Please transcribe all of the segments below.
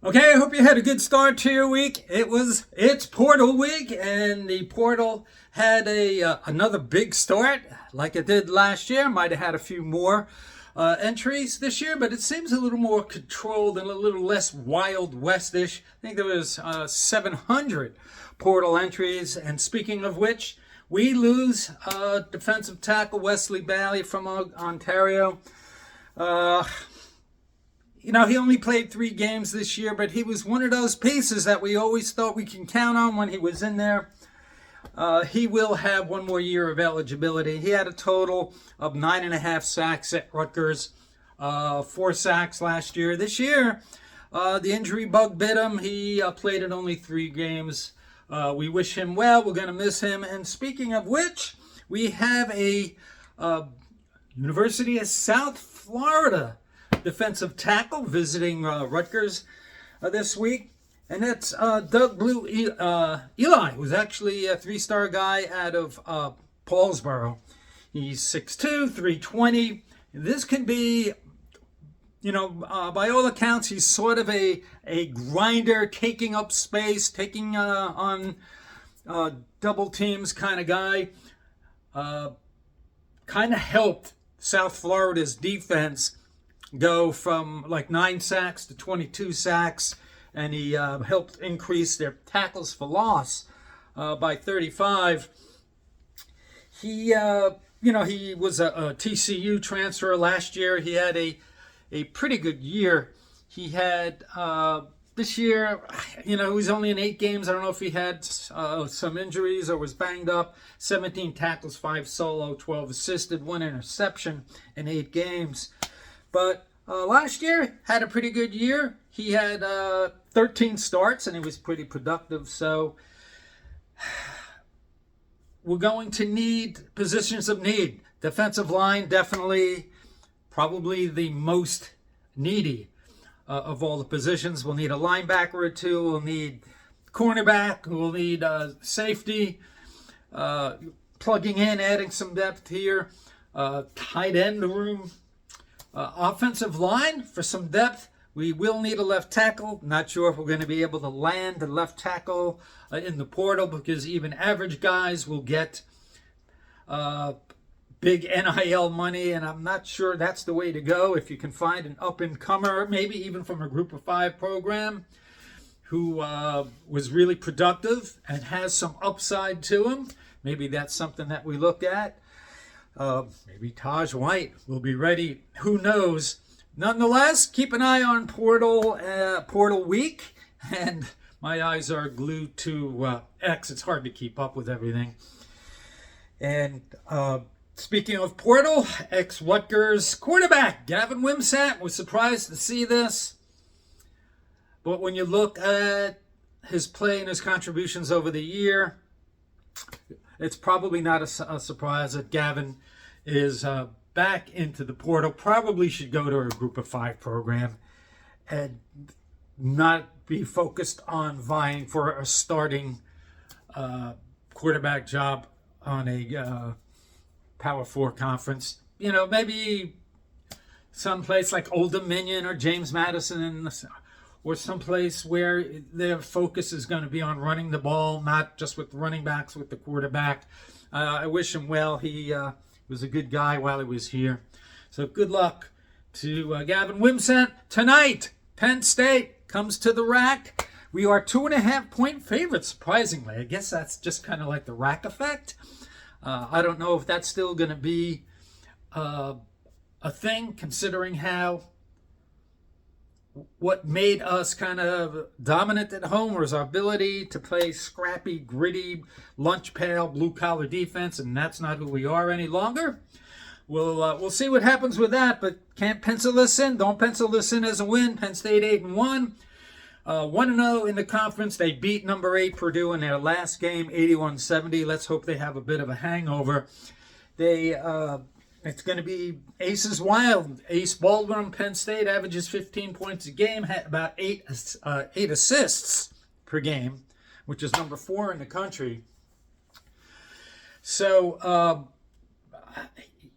Okay, I hope you had a good start to your week. It's Portal week, and the Portal had another big start like it did last year. Might have had a few more entries this year, but it seems a little more controlled and a little less Wild Westish. I think there was 700 Portal entries, and speaking of which, we lose defensive tackle Wesley Bally from Ontario. He only played 3 games this year, but he was one of those pieces that we always thought we can count on when he was in there. He will have one more year of eligibility. He had a total of 9.5 sacks at Rutgers, 4 sacks last year. This year, the injury bug bit him. He played in only 3 games. We wish him well. We're going to miss him. And speaking of which, we have a University of South Florida defensive tackle visiting Rutgers this week, and that's Doug Blue Eli, who's actually a 3-star guy out of Paulsboro. He's 6'2", 320. This can be, by all accounts, he's sort of a grinder, taking up space, taking on double teams kind of guy. Kind of helped South Florida's defense go from like 9 sacks to 22 sacks, and he helped increase their tackles for loss by 35. He was a TCU transfer last year. He had a pretty good year. He had this year, he was only in 8 games. I don't know if he had some injuries or was banged up. 17 tackles, 5 solo, 12 assisted, 1 interception in 8 games. But last year had a pretty good year. He had 13 starts, and he was pretty productive. So we're going to need positions of need. Defensive line, definitely, probably the most needy of all the positions. We'll need a linebacker or 2. We'll need cornerback. We'll need safety. Plugging in, adding some depth here. Tight end room. Offensive line, for some depth, we will need a left tackle. Not sure if we're going to be able to land a left tackle in the portal, because even average guys will get big NIL money, and I'm not sure that's the way to go. If you can find an up-and-comer, maybe even from a Group of 5 program, who was really productive and has some upside to him, maybe that's something that we look at. Maybe Taj White will be ready. Who knows? Nonetheless, keep an eye on Portal Week, and my eyes are glued to X. It's hard to keep up with everything. And speaking of Portal, ex-Rutgers quarterback Gavin Wimsatt was surprised to see this. But when you look at his play and his contributions over the year, it's probably not a surprise that Gavin is back into the portal. Probably should go to a Group of 5 program and not be focused on vying for a starting quarterback job on a Power 4 conference. Maybe someplace like Old Dominion or James Madison, or someplace where their focus is going to be on running the ball, not just with running backs, with the quarterback. I wish him well. He was a good guy while he was here. So good luck to Gavin Wimsatt. Tonight, Penn State comes to the rack. We are 2.5-point favorites, surprisingly. I guess that's just kind of like the rack effect. I don't know if that's still going to be a thing, considering what made us kind of dominant at home was our ability to play scrappy, gritty, lunch pail, blue-collar defense, and that's not who we are any longer. We'll see what happens with that, but can't pencil this in. Don't pencil this in as a win. Penn State 8-1. 1-0 in the conference. They beat number 8 Purdue in their last game, 81-70. Let's hope they have a bit of a hangover. It's going to be ACES wild. Ace Baldwin, Penn State, averages 15 points a game, had about 8 assists per game, which is number 4 in the country. So,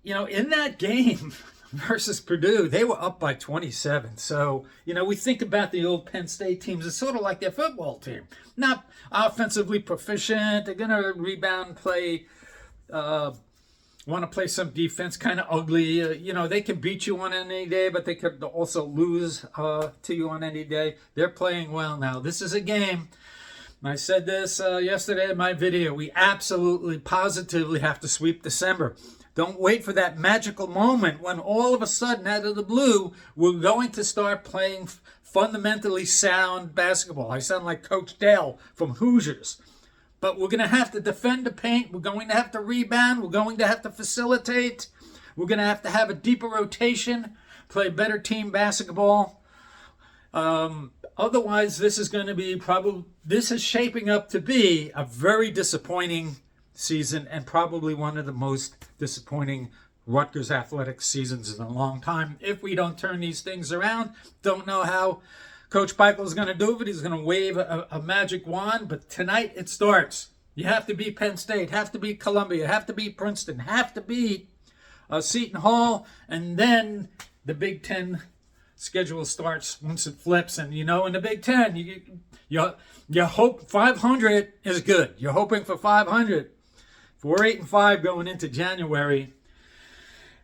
in that game, versus Purdue, they were up by 27. So, we think about the old Penn State teams. It's sort of like their football team. Not offensively proficient. They're going to rebound, play, want to play some defense, kind of ugly. They can beat you on any day, but they could also lose to you on any day. They're playing well now. This is a game. I said this yesterday in my video. We absolutely, positively have to sweep December. Don't wait for that magical moment when all of a sudden, out of the blue, we're going to start playing fundamentally sound basketball. I sound like Coach Dale from Hoosiers. But we're going to have to defend the paint. We're going to have to rebound. We're going to have to facilitate. We're going to have a deeper rotation, play better team basketball. Otherwise, this is shaping up to be a very disappointing season and probably one of the most disappointing Rutgers athletic seasons in a long time. If we don't turn these things around, don't know how Coach Peichel is going to do it. He's going to wave a magic wand, but tonight it starts. You have to beat Penn State, have to beat Columbia, have to beat Princeton, have to beat Seton Hall, and then the Big Ten schedule starts once it flips. And in the Big Ten, you hope 500 is good. You're hoping for 500. If we're 8-5 going into January,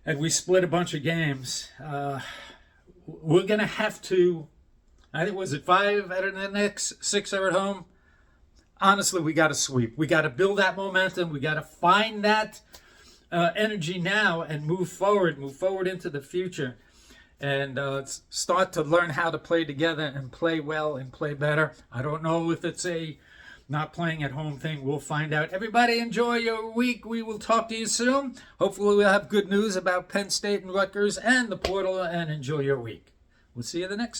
and we split a bunch of games, we're going to have to, I think, was it 5 out of the next 6 are at home? Honestly, we got to sweep. We got to build that momentum. We got to find that energy now and move forward into the future, and start to learn how to play together and play well and play better. I don't know if it's a not playing at home thing. We'll find out. Everybody enjoy your week. We will talk to you soon. Hopefully we'll have good news about Penn State and Rutgers and the portal, and enjoy your week. We'll see you the next time.